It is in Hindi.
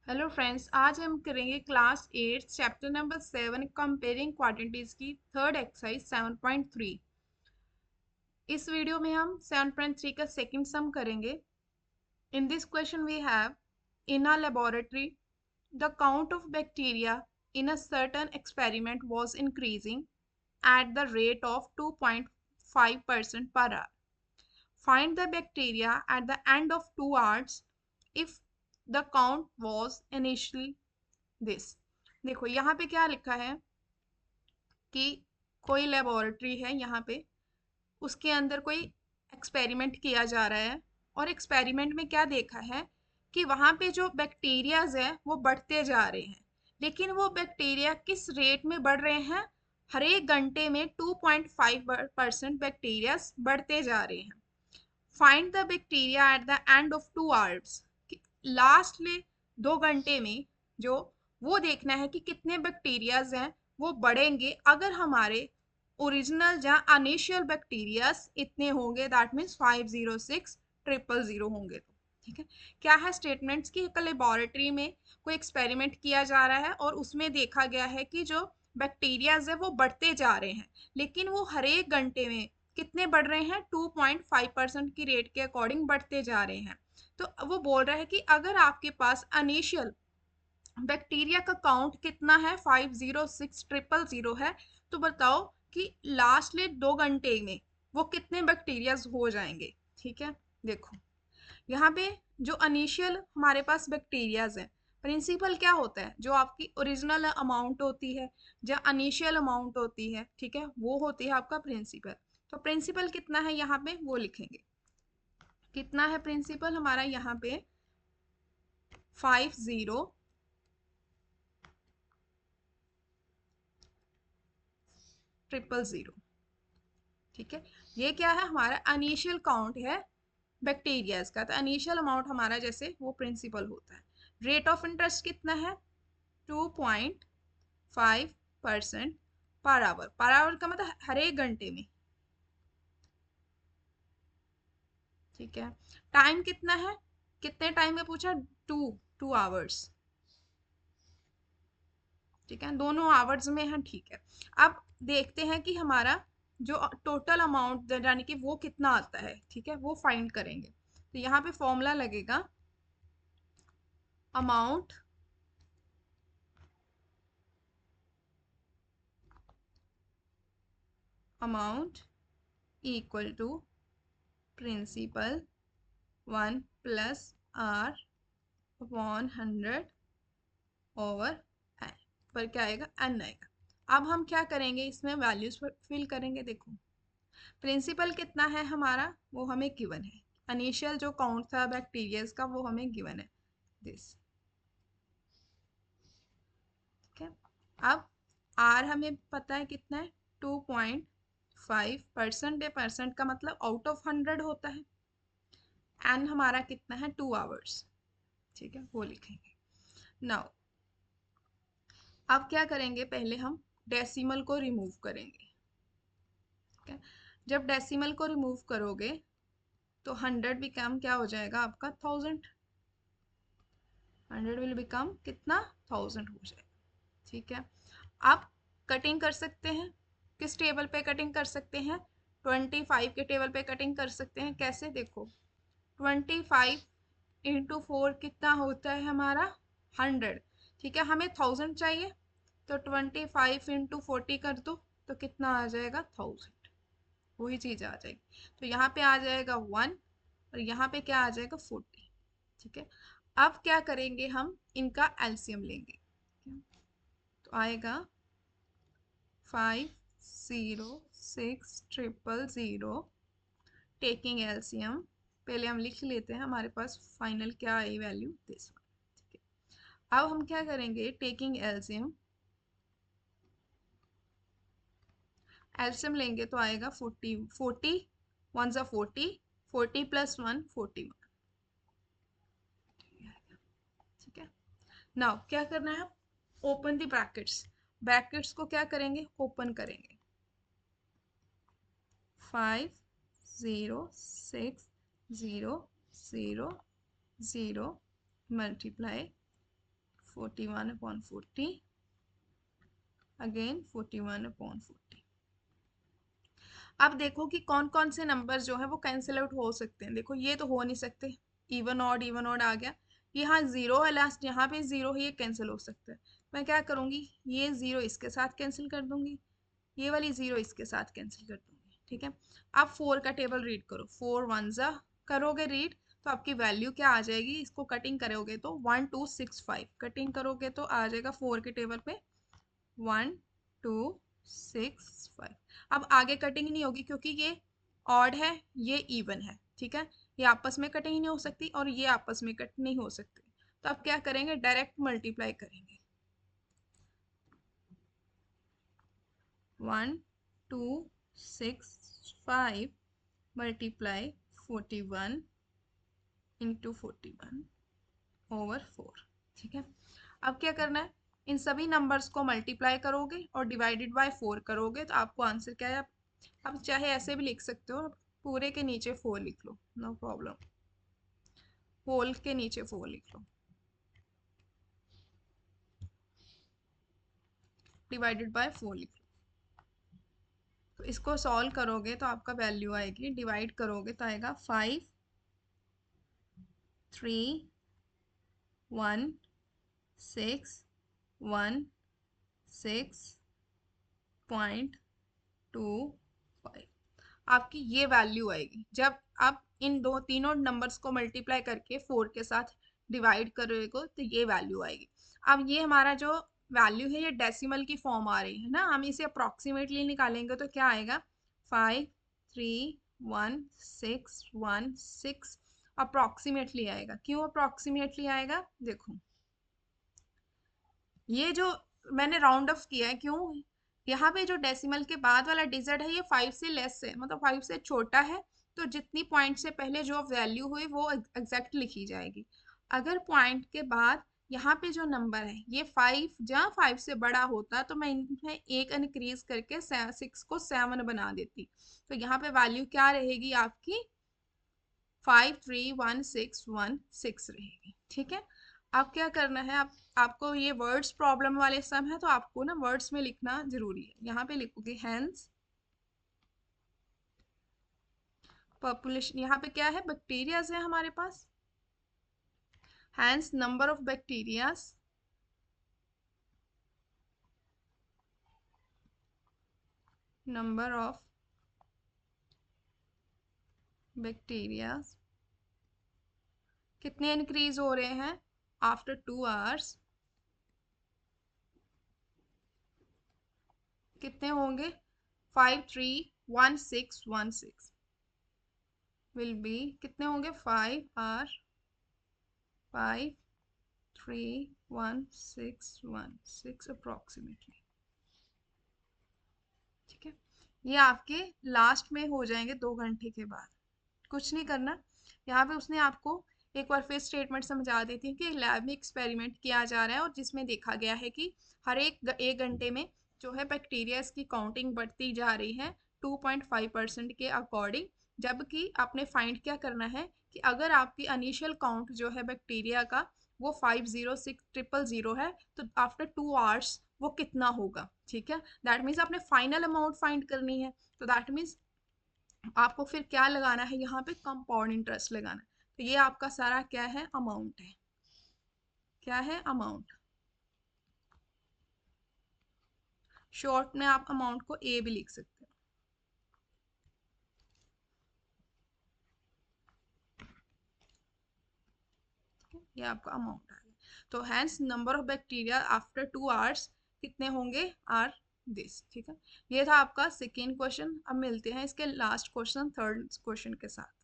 हेलो फ्रेंड्स, आज हम करेंगे class 8 chapter number 7 comparing quantities की थर्ड एक्सरसाइज 7.3। इस वीडियो में हम 7.3 का सेकंड सम करेंगे। In this question we have in a laboratory the count of bacteria in a certain experiment was increasing at the rate of 2.5% per hour. Find the bacteria at the end of 2 hours if the count was initially this। देखो यहाँ पे क्या लिखा है कि कोई लेबोरेटरी है, यहाँ पे उसके अंदर कोई एक्सपेरिमेंट किया जा रहा है और एक्सपेरिमेंट में क्या देखा है कि वहाँ पे जो बैक्टीरियाज है वो बढ़ते जा रहे हैं। लेकिन वो बैक्टीरिया किस रेट में बढ़ रहे हैं? हर एक घंटे में 2.5% बैक्टीरियाज बढ़ते जा रहे हैं। Find the bacteria at the end of 2 hours. Last में 2 घंटे में जो वो देखना है कि कितने बैक्टीरियाज हैं वो बढ़ेंगे अगर हमारे ओरिजिनल जहाँ अनिशियल बैक्टीरियाज इतने होंगे, दैट मीन्स 506,000 होंगे। तो ठीक है, क्या है स्टेटमेंट्स की एक लेबोरेटरी में कोई एक्सपेरिमेंट किया जा रहा है और उसमें देखा गया है कि जो बैक्टीरियाज है वो बढ़ते जा रहे हैं, लेकिन वो हर एक घंटे में कितने बढ़ रहे हैं? 2.5% की रेट के अकॉर्डिंग बढ़ते जा रहे हैं। तो वो बोल रहा है कि अगर आपके पास अनिशियल बैक्टीरिया का काउंट कितना है, 506,000 है, तो बताओ कि लास्ट ले 2 घंटे में वो कितने बैक्टीरिया हो जाएंगे। ठीक है, देखो यहाँ पे जो अनिशियल हमारे पास बैक्टीरियाज है, प्रिंसिपल क्या होता है? जो आपकी ओरिजिनल अमाउंट होती है, जो अनिशियल अमाउंट होती है, ठीक है, वो होती है आपका प्रिंसिपल। तो प्रिंसिपल कितना है यहाँ पे वो लिखेंगे। कितना है प्रिंसिपल हमारा यहाँ पे? 50,000। ठीक है, ये क्या है? हमारा अनिशियल काउंट है बैक्टीरियाज का। तो अनिशियल अमाउंट हमारा जैसे वो प्रिंसिपल होता है। रेट ऑफ इंटरेस्ट कितना है? 2.5% पर आवर। पर आवर का मतलब हर एक घंटे में। ठीक है, टाइम कितना है? कितने टाइम में पूछा? 2 आवर्स। ठीक है, दोनों आवर्स में है। ठीक है, अब देखते हैं कि हमारा जो टोटल अमाउंट यानी कि वो कितना आता है। ठीक है, वो फाइंड करेंगे। तो यहाँ पे फॉर्मूला लगेगा amount amount equal to principal 1 + R/100 over N. पर क्या आएगा? एन आएगा। अब हम क्या करेंगे, इसमें वैल्यूज फिल करेंगे। देखो प्रिंसिपल कितना है हमारा, वो हमें गिवन है। अनिशियल जो काउंट था बैक्टीरियाज का वो हमें गिवन है, दिस। ठीक है, अब आर हमें पता है कितना है? 2.5%। परसेंट का मतलब आउट ऑफ 100 होता है। एन हमारा कितना है? 2 आवर्स। ठीक है, वो लिखेंगे। नाउ अब क्या करेंगे, पहले हम डेसिमल को रिमूव करेंगे। ठीक है, जब डेसिमल को रिमूव करोगे तो 100 बिकम क्या हो जाएगा आपका? 1000। 100 विल बिकम कितना? 1000 हो जाएगा। ठीक है, आप कटिंग कर सकते हैं। किस टेबल पे कटिंग कर सकते हैं? 25 के टेबल पे कटिंग कर सकते हैं। कैसे? देखो 25 × 4 कितना होता है हमारा? 100। ठीक है, हमें 1000 चाहिए, तो 25 × 40 कर दो तो कितना आ जाएगा? 1000। वही चीज़ आ जाएगी। तो यहाँ पे आ जाएगा 1 और यहाँ पे क्या आ जाएगा? 40। ठीक है, अब क्या करेंगे, हम इनका एलसीएम लेंगे। तो आएगा 506,000 टेकिंग एलसीएम। पहले हम लिख लेते हैं हमारे पास फाइनल क्या आई वैल्यू, दिस वन। ठीक है, अब हम क्या करेंगे, टेकिंग एलसीएम। एलसीएम लेंगे तो आएगा 40। 40 1 ज़ा 40, 40 + 1 41। ठीक है, नाउ क्या करना है? Open the brackets. ब्रैकेट्स को क्या करेंगे? ओपन करेंगे। 506,000 मल्टीप्लाई 41/40 अगेन 41/40। अब देखो कि कौन कौन से नंबर जो है वो कैंसिल आउट हो सकते हैं। देखो ये तो हो नहीं सकते, इवन ऑड आ गया। यहाँ जीरो है लास्ट, यहाँ पे जीरो है, ये कैंसिल हो सकता है। मैं क्या करूँगी, ये जीरो इसके साथ कैंसिल कर दूंगी, ये वाली जीरो इसके साथ कैंसिल कर दूंगी। ठीक है, आप फोर का टेबल रीड करो, 4 1 जा करोगे रीड तो आपकी वैल्यू क्या आ जाएगी, इसको कटिंग करोगे तो 1265, कटिंग करोगे तो आ जाएगा फोर के टेबल पे 1265। अब आगे कटिंग नहीं होगी क्योंकि ये ऑड है, ये इवन है। ठीक है, ये आपस में कटिंग नहीं हो सकती और ये आपस में कट नहीं हो सकती। तो अब क्या करेंगे, डायरेक्ट मल्टीप्लाई करेंगे। 1265 मल्टीप्लाई 41 इंटू 41/4। ठीक है, अब क्या करना है, इन सभी नंबर्स को मल्टीप्लाई करोगे और डिवाइडेड बाय 4 करोगे तो आपको आंसर क्या है। आप चाहे ऐसे भी लिख सकते हो, पूरे के नीचे 4 लिख लो, नो प्रॉब्लम, होल के नीचे 4 लिख लो, डिवाइडेड बाय 4 लिख लो। तो इसको सॉल्व करोगे तो आपका वैल्यू आएगी, डिवाइड करोगे तो आएगा 5 3 1 6 1 6.25 आपकी ये वैल्यू आएगी जब आप इन दो तीनों नंबर्स को मल्टीप्लाई करके 4 के साथ डिवाइड करोगे तो ये वैल्यू आएगी। अब ये हमारा जो वैल्यू है ये डेसिमल की फॉर्म आ रही है ना, हम इसे अप्रॉक्सीमेटली निकालेंगे तो क्या आएगा, 53116 अप्रॉक्सीमेटली आएगा। क्यों अप्रॉक्सीमेटली आएगा, देखो ये जो मैंने राउंड ऑफ किया है, क्यों, यहाँ पे जो डेसिमल के बाद वाला डिजिट है ये 5 से लेस है, मतलब 5 से छोटा है, तो जितनी पॉइंट से पहले जो वैल्यू हुई वो एग्जैक्ट लिखी जाएगी। अगर पॉइंट के बाद यहाँ पे जो नंबर है ये 5 जहाँ 5 से बड़ा होता तो मैं इनमें एक इंक्रीज करके 6 को 7 बना देती, तो यहाँ पे वैल्यू क्या रहेगी आपकी, 53116 रहेगी। ठीक है, अब क्या करना है, आपको ये वर्ड्स प्रॉब्लम वाले सम है तो आपको ना वर्ड्स में लिखना जरूरी है। यहाँ पे लिखोगे हैंस पॉपुलेशन, यहाँ पे क्या है, बैक्टीरियाज है हमारे पास, hence number of bacterias number of bacterias कितने इंक्रीज हो रहे हैं आफ्टर 2 आवर्स, कितने होंगे, 53116 विल बी कितने होंगे, 53116 अप्रोक्सीमेटली। ठीक है, ये आपके लास्ट में हो जाएंगे 2 घंटे के बाद। कुछ नहीं करना, यहाँ पे उसने आपको एक बार फिर स्टेटमेंट समझा देती है कि लैब में एक्सपेरिमेंट किया जा रहा है और जिसमें देखा गया है कि हर एक घंटे में जो है बैक्टीरिया की काउंटिंग बढ़ती जा रही है 2.5% के अकॉर्डिंग। जबकि आपने फाइंड क्या करना है कि अगर आपकी इनिशियल काउंट जो है बैक्टीरिया का वो 506000 है तो आफ्टर 2 आवर्स वो कितना होगा। ठीक है, दैट मीन्स आपने फाइनल अमाउंट फाइंड करनी है, तो दैट मीन्स आपको फिर क्या लगाना है, यहाँ पे कंपाउंड इंटरेस्ट लगाना है। तो ये आपका सारा क्या है, अमाउंट है, क्या है, अमाउंट। शॉर्ट में आप अमाउंट को ए भी लिख सकते हो। ये आपका अमाउंट आ गया। तो hence number of bacteria after 2 hours कितने होंगे, आर दिस। ठीक है, ये था आपका सेकेंड क्वेश्चन। अब मिलते हैं इसके लास्ट क्वेश्चन थर्ड क्वेश्चन के साथ।